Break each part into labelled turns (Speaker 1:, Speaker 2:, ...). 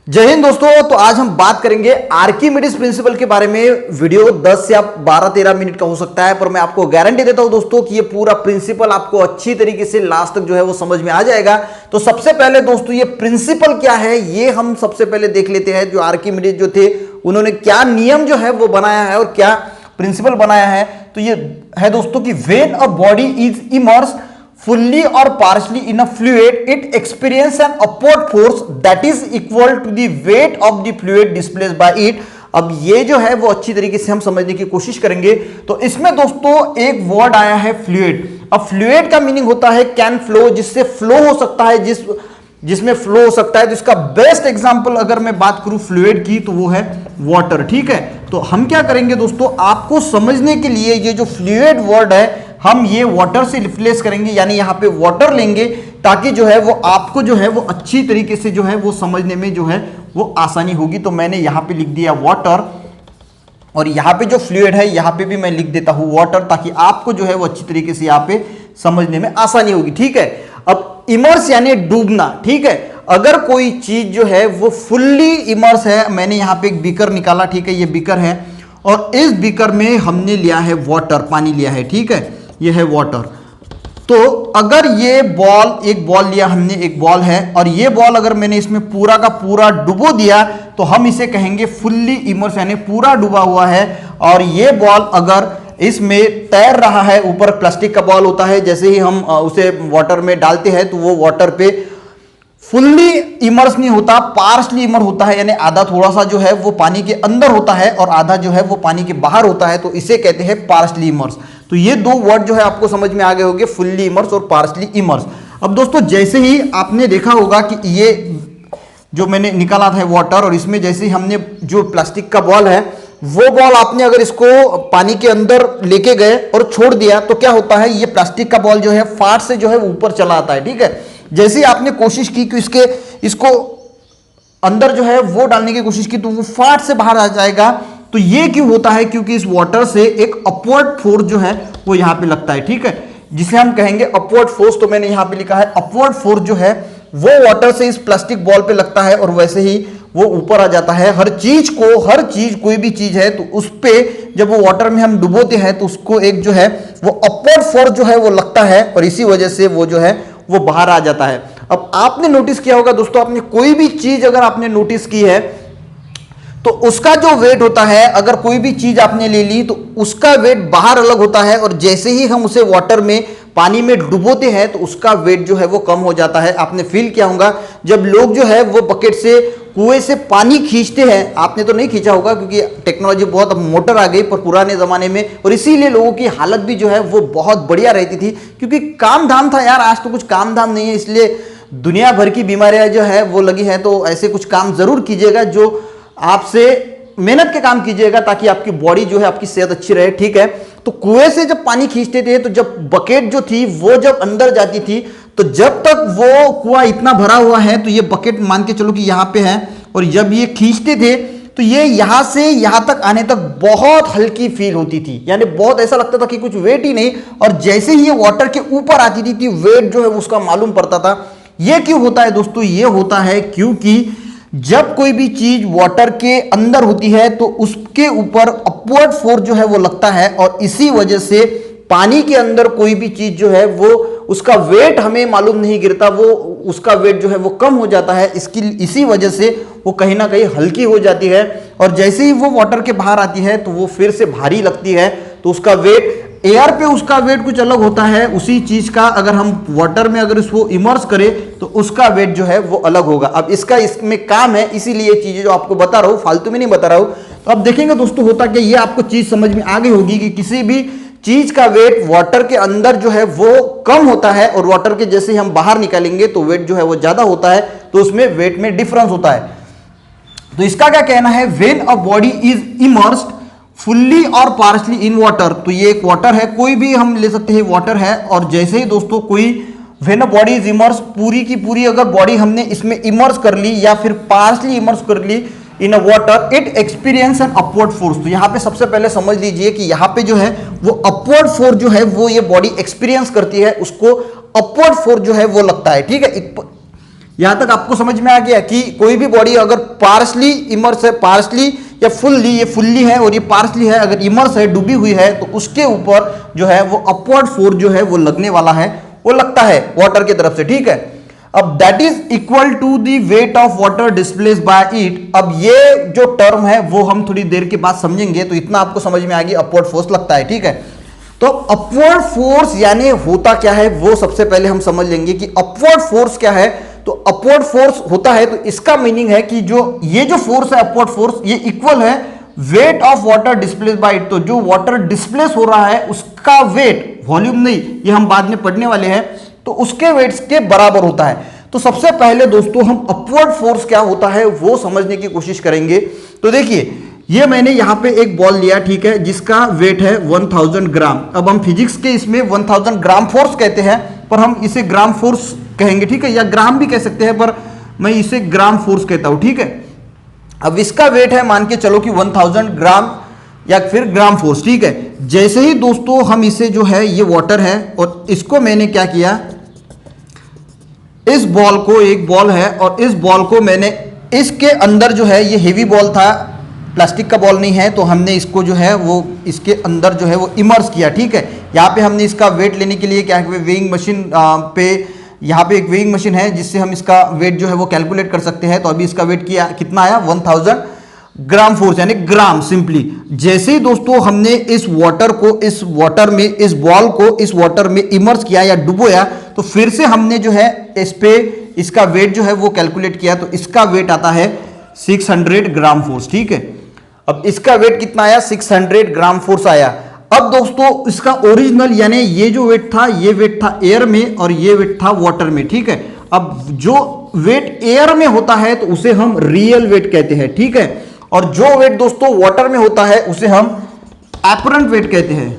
Speaker 1: जय हिंद दोस्तों। तो आज हम बात करेंगे आर्किमिडीज प्रिंसिपल के बारे में। वीडियो 10 या 12-13 मिनट का हो सकता है, पर मैं आपको गारंटी देता हूं दोस्तों कि ये पूरा प्रिंसिपल आपको अच्छी तरीके से लास्ट तक जो है वो समझ में आ जाएगा। तो सबसे पहले दोस्तों ये प्रिंसिपल क्या है ये हम सबसे पहले देख लेते हैं। जो आर्किमिडीज जो थे उन्होंने क्या नियम जो है वो बनाया है और क्या प्रिंसिपल बनाया है। तो ये है दोस्तों कि when a body is immersed fully or partially in a fluid, it experiences an upward force that is equal to the weight of the fluid displaced by it। अब ये जो है वो अच्छी तरीके से हम समझने की कोशिश करेंगे। तो इसमें दोस्तों एक वर्ड आया है फ्लूइड। अब फ्लूइड का मीनिंग होता है कैन फ्लो, जिससे फ्लो हो सकता है, जिसमें फ्लो हो सकता है। तो इसका बेस्ट एग्जांपल अगर मैं बात करूं फ्लूइड की तो वो है वाटर। ठीक है, तो हम क्या करेंगे दोस्तों, आपको समझने के लिए ये जो फ्लूइड वर्ड है हम ये वाटर से रिप्लेस करेंगे, यानी यहां पे वाटर लेंगे ताकि जो है वो आपको जो है वो अच्छी तरीके से जो है वो समझने में जो है वो आसानी होगी। तो मैंने यहां पे लिख दिया वाटर और यहां पे जो फ्लूइड है यहां पे भी मैं लिख देता हूं वाटर, ताकि आपको जो है वो अच्छी तरीके से यहां पे समझने में आसानी होगी। ठीक है, अब इमर्स यानी डूबना। ठीक है, अगर कोई चीज जो है वो फुल्ली इमर्स है, मैंने यहां पे एक बीकर निकाला। ठीक है, ये बीकर है और इस बीकर में हमने लिया है वाटर, पानी लिया है। ठीक है, ये है वाटर। तो अगर ये बॉल, एक बॉल लिया हमने, एक बॉल है और ये बॉल अगर मैंने इसमें पूरा का पूरा डुबो दिया तो हम इसे कहेंगे फुल्ली इमर्स, यानी पूरा डूबा हुआ है। और ये बॉल अगर इसमें तैर रहा है, ऊपर प्लास्टिक का बॉल होता है, जैसे ही हम उसे वाटर में डालते हैं तो वो वाटर पे फुल्ली इमर्स नहीं होता, पार्शली इमर्स होता है, यानी आधा थोड़ा सा जो है वो पानी के अंदर होता है और आधा जो है वो पानी के बाहर होता है। तो इसे कहते हैं पार्शली इमर्स। तो ये दो वर्ड जो है आपको समझ में आ गए होंगे, फुल्ली इमर्स और पार्शली इमर्स। अब दोस्तों जैसे ही आपने देखा होगा कि ये जो मैंने निकाला था वाटर और इसमें जैसे ही हमने जो प्लास्टिक का बॉल है वो बॉल आपने अगर इसको पानी के अंदर लेके गए और छोड़ दिया तो क्या होता है, ये प्लास्टिक का बॉल जो है फाट से जो है ऊपर चला आता है। ठीक है, जैसे ही आपने कोशिश की कि इसको अंदर जो है वो डालने की कोशिश की तो वो फाट से बाहर आ जाएगा। तो ये क्यों होता है, क्योंकि इस वाटर से एक अपवर्ड फोर्स जो है वो यहां पे लगता है। ठीक है, जिसे हम कहेंगे अपवर्ड फोर्स। तो मैंने यहां पे लिखा है अपवर्ड फोर्स जो है वो वाटर से इस प्लास्टिक बॉल पे लगता है और वैसे ही वो ऊपर आ जाता है। हर चीज कोई भी चीज है तो उस पे जब वो वाटर में हम डुबोते हैं तो उसको एक जो है वो अपवर्ड फोर्स जो है वो लगता है और इसी वजह से वो जो है वो बाहर आ जाता है। अब आपने नोटिस किया होगा दोस्तों, आपने कोई भी चीज अगर आपने नोटिस की है तो उसका जो वेट होता है, अगर कोई भी चीज आपने ले ली तो उसका वेट बाहर अलग होता है और जैसे ही हम उसे वाटर में, पानी में डुबोते हैं तो उसका वेट जो है वो कम हो जाता है। आपने फील किया होगा जब लोग जो है वो बकेट से, कुएं से पानी खींचते हैं, आपने तो नहीं खींचा होगा क्योंकि टेक्नोलॉजी बहुत मोटर आ गई, पर पुराने जमाने में, और इसीलिए लोगों की हालत भी जो है वो बहुत बढ़िया रहती थी क्योंकि काम धाम था यार। आज तो कुछ काम धाम नहीं है, इसलिए दुनिया भर की बीमारियां जो है वो लगी है। तो ऐसे कुछ काम जरूर कीजिएगा जो आपसे मेहनत के काम कीजिएगा ताकि आपकी बॉडी जो है, आपकी सेहत अच्छी रहे। ठीक है, तो कुएं से जब पानी खींचते थे तो जब बकेट जो थी वो जब अंदर जाती थी तो जब तक वो कुआं इतना भरा हुआ है तो ये बकेट मान के चलो कि यहां पे है, और जब ये खींचते थे तो ये यहां से यहां तक आने तक बहुत हल्की फील होती थी, यानी बहुत ऐसा लगता था कि कुछ वेट ही नहीं। और जैसे ही ये वाटर के ऊपर आती थी वेट जो है उसका मालूम पड़ता था। ये क्यों होता है दोस्तों, ये होता है क्योंकि जब कोई भी चीज वाटर के अंदर होती है तो उसके ऊपर अपवर्ड फोर्स जो है वो लगता है और इसी वजह से पानी के अंदर कोई भी चीज जो है वो उसका वेट हमें मालूम नहीं गिरता, वो उसका वेट जो है वो कम हो जाता है। इसी वजह से वो कहीं ना कहीं हल्की हो जाती है और जैसे ही वो वाटर के बाहर आती है तो वो फिर से भारी लगती है। तो उसका वेट, एयर पे उसका वेट कुछ अलग होता है, उसी चीज का अगर हम वाटर में अगर इसको इमर्स करें तो उसका वेट जो है वो अलग होगा। अब इसमें काम है, इसीलिए ये चीजें जो आपको बता रहा हूं फालतू में नहीं बता रहा हूं। तो अब देखेंगे दोस्तों होता क्या, ये आपको चीज समझ में आ गई होगी कि किसी भी चीज का वेट वाटर के अंदर जो है वो कम होता है और वाटर के जैसे ही हम बाहर निकालेंगे तो वेट जो है वो ज्यादा होता है, तो उसमें वेट में डिफरेंस होता है। तो इसका क्या कहना है, when a body is immersed fully और पार्शली इन वाटर। तो ये एक वाटर है, कोई भी हम ले सकते हैं वाटर है, और जैसे ही दोस्तों कोई when a body is immerse, पूरी की पूरी अगर बॉडी हमने इसमें इमर्स कर ली या फिर पार्शली इमर्स कर ली in a water, it experience an upward force. तो यहां पे सबसे पहले समझ लीजिए कि यहां पे जो है वो अपवर्ड फोर्स जो है वो ये बॉडी एक्सपीरियंस करती है, उसको अपवर्ड फोर्स जो है वो लगता है। ठीक है, यहां तक आपको समझ में आ गया कि कोई भी बॉडी अगर पार्शली इमर्स है, पार्शली या फुल्ली, ये फुल्ली है और ये पार्शली है, अगर इमर्स है, डूबी हुई है, तो उसके ऊपर जो है वो अपवर्ड फोर्स जो है वो लगने वाला है, वो लगता है वाटर की तरफ से, ठीक है। अब that is equal to the weight of water displace by it. अब ये जो टर्म है वो हम थोड़ी देर के बाद समझेंगे, तो इतना आपको समझ में आ गया अपवर्ड फोर्स लगता है, ठीक है। तो अपवर्ड फोर्स यानी होता क्या है वो सबसे पहले हम समझ लेंगे कि अपवर्ड फोर्स क्या है। तो अपवर्ड फोर्स होता है, तो इसका मीनिंग है कि जो ये जो फोर्स है अपवर्ड फोर्स, ये इक्वल है wait of water displace by it. तो जो वाटर डिस्प्लेस हो रहा है उसका वेट, वॉल्यूम नहीं, ये हम बाद में पढ़ने वाले हैं, तो उसके वेट्स के बराबर होता है। तो सबसे पहले दोस्तों हम अपवर्ड फोर्स क्या होता है वो समझने की कोशिश करेंगे। तो देखिए, ये मैंने यहां पे एक बॉल लिया, ठीक है, जिसका वेट है 1000 ग्राम। अब हम फिजिक्स के इसमें 1000 ग्राम फोर्स कहते हैं, पर हम इसे ग्राम फोर्स कहेंगे, ठीक है, या ग्राम भी कह सकते हैं, पर मैं इसे ग्राम फोर्स कहता हूं, ठीक है। अब इसका वेट है मान के चलो कि 1000 ग्राम या फिर ग्राम फोर्स, ठीक है। जैसे ही दोस्तों हम इसे जो है, ये वाटर है और इसको मैंने क्या किया, इस बॉल को, एक बॉल है और इस बॉल को मैंने इसके अंदर जो है, ये हेवी बॉल था, प्लास्टिक का बॉल नहीं है, तो हमने इसको जो है वो इसके अंदर जो है वो इमर्स किया, ठीक है। यहाँ पे हमने इसका वेट लेने के लिए क्या है, वेइंग मशीन पे, यहाँ पे एक वेइंग मशीन है जिससे हम इसका वेट जो है वो कैलकुलेट कर सकते हैं। तो अभी इसका वेट कितना आया, 1000 ग्राम फोर्स यानी ग्राम सिंपली। जैसे ही दोस्तों हमने इस वाटर को, इस वाटर में, इस बॉल को इस वाटर में इमर्स किया या डुबोया, तो फिर से हमने जो है इस पे इसका वेट जो है वो कैलकुलेट किया, तो इसका वेट आता है 600 ग्राम फोर्स, ठीक है। अब इसका वेट कितना आया, 600 ग्राम फोर्स आया। अब दोस्तों इसका ओरिजिनल यानी ये जो वेट था, ये वेट था एयर में और ये वेट था वाटर में, ठीक है। अब जो वेट एयर में होता है तो उसे हम रियल वेट कहते हैं, ठीक है, और जो वेट दोस्तों वाटर में होता है उसे हम एपरेंट वेट कहते हैं,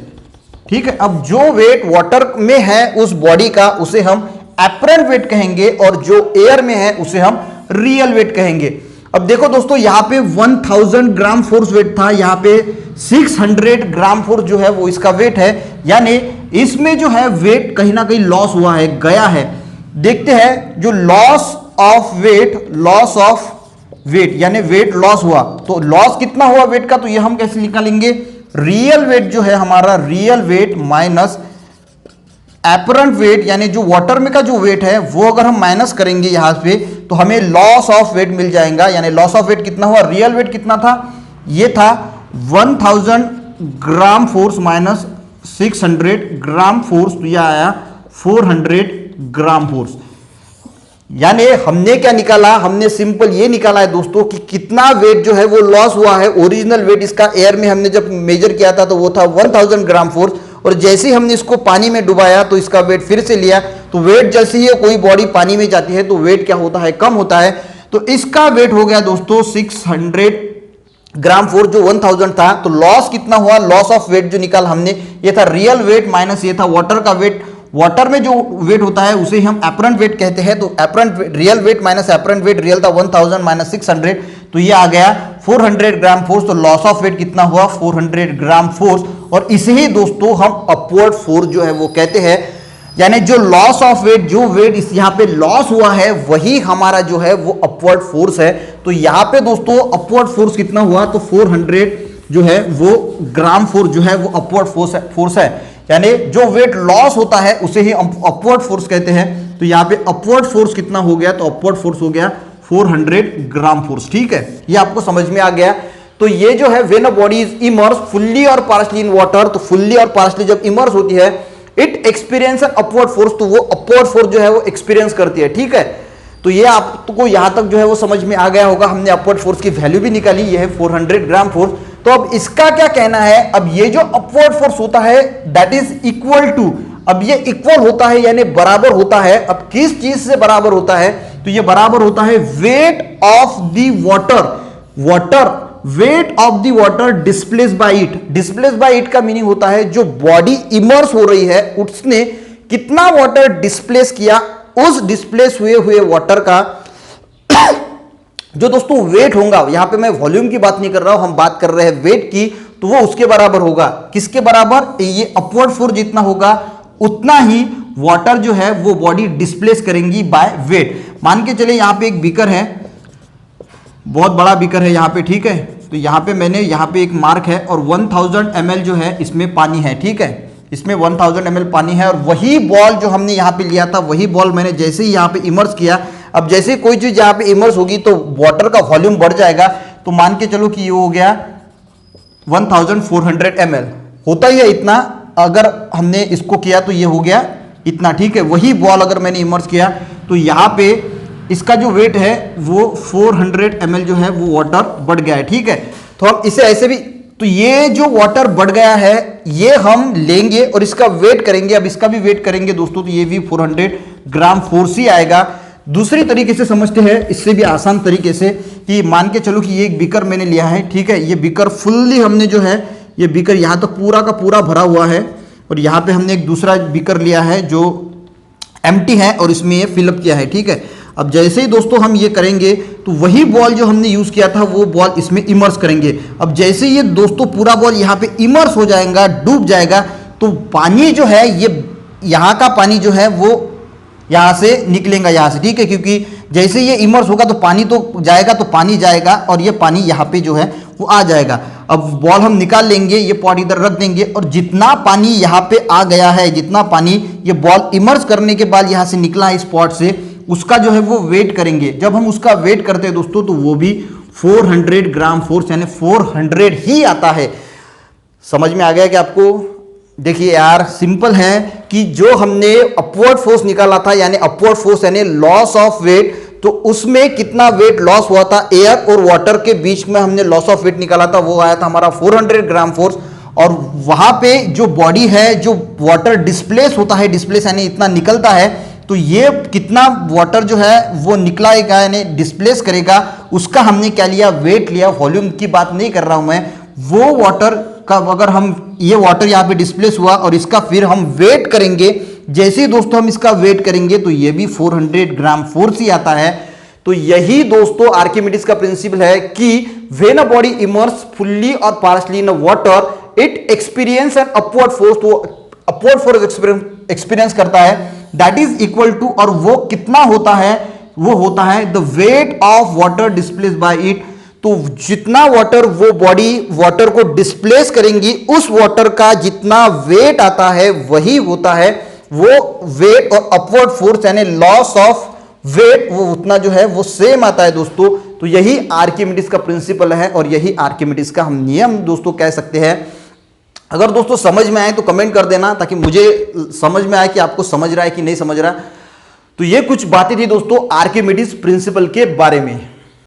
Speaker 1: ठीक है। अब जो वेट वाटर में है उस बॉडी का उसे हम एपरेंट वेट कहेंगे और जो एयर में है उसे हम रियल वेट कहेंगे। अब देखो दोस्तों, यहां पे 1000 ग्राम फोर्स वेट था, यहां पे 600 ग्राम फोर्स जो है वो इसका वेट है, यानी इसमें जो है वेट कहीं ना कहीं लॉस हुआ है, गया है। देखते हैं, जो लॉस ऑफ वेट यानी वेट लॉस हुआ, तो लॉस कितना हुआ वेट का, तो ये हम कैसे निकालेंगे, रियल वेट जो है हमारा, real wait minus apparent wait, यानी जो वाटर में का जो वेट है वो अगर हम माइनस करेंगे यहां पे, तो हमें लॉस ऑफ वेट मिल जाएगा। यानी लॉस ऑफ वेट कितना हुआ, रियल वेट कितना था, ये था 1000 gram force minus 600 gram force, तो यह आया 400 ग्राम फोर्स। यानी हमने क्या निकाला, हमने सिंपल ये निकाला है दोस्तों कि कितना वेट जो है वो लॉस हुआ है। ओरिजिनल वेट इसका एयर में हमने जब मेजर किया था तो वो था 1000 ग्राम फोर्स, और जैसे ही हमने इसको पानी में डुबाया तो इसका वेट फिर से लिया, तो वेट जैसे ही कोई बॉडी पानी में जाती है तो वेट क्या होता है, कम होता है। तो इसका वेट हो गया दोस्तों 600 ग्राम फोर्स, जो 1000 था। तो लॉस कितना हुआ, लॉस ऑफ वेट जो निकाल हमने, ये था रियल वेट माइनस ये था वाटर का वेट। वाटर में जो वेट होता है उसे हम एपरेंट वेट कहते हैं, तो apparent real wait minus apparent wait, real था 1000 माइनस 600, तो ये आ गया 400 ग्राम फोर्स। तो लॉस ऑफ वेट कितना हुआ, 400 ग्राम फोर्स, और इसे ही दोस्तों हम अपवर्ड फोर्स जो है वो कहते हैं। यानी जो लॉस ऑफ वेट, जो वेट इस यहाँ पे लॉस हुआ है वही हमारा जो है वो अपवर्ड फोर्स है। तो यहाँ पे दोस्तों अपवर्ड फोर्स कितना हुआ, तो 400 जो है वो ग्राम फोर्स जो है वो अपवर्ड फोर्स है। यानी जो वेट लॉस होता है उसे ही अपवर्ड फोर्स कहते हैं। तो यहाँ पे अपवर्ड फोर्स कितना हो गया, तो अपवर्ड फोर्स हो गया 400 ग्राम फोर्स, ठीक है। ये आपको समझ में आ गया। तो ये जो है when a body is immerse fully और पार्शली इन वाटर, तो फुल्ली और पार्शली जब इमर्स होती है, it experience an upward force, तो वो अपवर्ड फोर्स जो है वो एक्सपीरियंस करती है, ठीक है। तो ये आपको यहां तक जो है वो समझ में आ गया होगा। हमने अपवर्ड फोर्स की वैल्यू भी निकाली, ये है 400 ग्राम फोर्स। तो अब इसका क्या कहना है, अब ये जो अपवर्ड फोर्स होता है दैट इज इक्वल टू, अब ये इक्वल होता है यानी बराबर होता है। अब किस चीज से बराबर होता है, तो ये बराबर होता है weight of the water, weight of the water displace by it. Displace by it का मीनिंग होता है जो बॉडी इमर्स हो रही है उसने कितना वाटर डिस्प्लेस किया, उस डिस्प्लेस हुए वाटर का जो दोस्तों वेट होगा, यहां पे मैं वॉल्यूम की बात नहीं कर रहा हूं, हम बात कर रहे हैं वेट की, तो वो उसके बराबर होगा। किसके बराबर, ये अपवर्ड फोर्स जितना होगा उतना ही वाटर जो है वो बॉडी डिस्प्लेस करेंगी बाय वेट। मान के चले यहाँ पे एक बीकर है, बहुत बड़ा बीकर है यहाँ पे, ठीक है। तो यहाँ पे मैंने यहाँ पे एक मार्क है और 1000 ml जो है इसमें पानी है, ठीक है। इसमें 1000 ml पानी है और वही बॉल जो हमने यहाँ पे लिया था, वही बॉल मैंने जैसे ही यहाँ पे इमर्स किया, अब जैसे कोई चीज यहाँ पे इमर्स होगी तो वाटर का वॉल्यूम बढ़ जाएगा। तो मान के चलो कि ये हो गया 1400 ml, होता ही है इतना। अगर हमने इसको किया तो ये हो गया इतना, ठीक है। वही बॉल अगर मैंने इमर्स किया तो यहाँ पे इसका जो वेट है वो 400 ml जो है वो वाटर बढ़ गया है, ठीक है। तो हम इसे ऐसे भी, तो ये जो वाटर बढ़ गया है ये हम लेंगे और इसका वेट करेंगे। अब इसका भी वेट करेंगे दोस्तों, तो ये भी 400 ग्राम फोर्स ही आएगा। दूसरी तरीके से समझते हैं, इससे भी आसान तरीके से, कि मान के चलो कि ये एक बीकर मैंने लिया है, ठीक है। ये बीकर फुल्ली हमने जो है, ये बीकर यहाँ तक पूरा का पूरा भरा हुआ है और यहाँ पे हमने एक दूसरा बीकर लिया है जो एम्प्टी है और इसमें ये फिलअप किया है, ठीक है। अब जैसे ही दोस्तों हम ये करेंगे तो वही बॉल जो हमने यूज किया था वो बॉल इसमें इमर्स करेंगे। अब जैसे ये दोस्तों पूरा बॉल यहाँ पे इमर्स हो जाएगा, डूब जाएगा, तो पानी जो है ये यहाँ का पानी जो है वो यहाँ से निकलेगा यहाँ से, ठीक है। क्योंकि जैसे ये इमर्स होगा तो पानी तो जाएगा, तो पानी जाएगा और ये पानी यहाँ पे जो है वो आ जाएगा। अब बॉल हम निकाल लेंगे, ये पॉट इधर रख देंगे और जितना पानी यहाँ पे आ गया है, जितना पानी ये बॉल इमर्स करने के बाद यहाँ से निकला है इस पॉट से, उसका जो है वो वेट करेंगे। जब हम उसका वेट करते हैं दोस्तों तो वो भी 400 ग्राम फोर्स यानी 400 ही आता है। समझ में आ गया कि आपको? देखिए यार, सिंपल है कि जो हमने अपवर्ड फोर्स निकाला था यानी अपवर्ड फोर्स यानी लॉस ऑफ वेट, तो उसमें कितना वेट लॉस हुआ था एयर और वाटर के बीच में हमने लॉस ऑफ वेट निकाला था, वो आया था हमारा 400 ग्राम फोर्स। और वहां पे जो बॉडी है, जो वाटर डिस्प्लेस होता है, डिस्प्लेस यानी इतना निकलता है, तो ये कितना वाटर जो है वो निकलाएगा यानी डिस्प्लेस करेगा, उसका हमने क्या लिया, वेट लिया। वॉल्यूम की बात नहीं कर रहा हूं मैं, वो वाटर का अगर हम, ये वाटर यहाँ पे डिस्प्लेस हुआ और इसका फिर हम वेट करेंगे, जैसे ही दोस्तों हम इसका वेट करेंगे तो ये भी 400 ग्राम फोर्स ही आता है। तो यही दोस्तों आर्किमिडीज का प्रिंसिपल है कि when a body immerse fully और partially in water, it experience an upward force, तो अपवर्ड फोर्स एक्सपीरियंस करता है, दैट इज इक्वल टू, और वो कितना होता है, वो होता है the weight of water displace by it. तो जितना वाटर वो बॉडी वाटर को डिस्प्लेस करेंगी, उस वाटर का जितना वेट आता है वही होता है वो वेट, और अपवर्ड फोर्स यानी लॉस ऑफ वेट वो उतना जो है वो सेम आता है दोस्तों। तो यही आर्किमिडीज का प्रिंसिपल है और यही आर्किमिडीज का हम नियम दोस्तों कह सकते हैं। अगर दोस्तों समझ में आए तो कमेंट कर देना, ताकि मुझे समझ में आए कि आपको समझ रहा है कि नहीं समझ रहा। तो ये कुछ बातें थी दोस्तों आर्किमिडीज प्रिंसिपल के बारे में।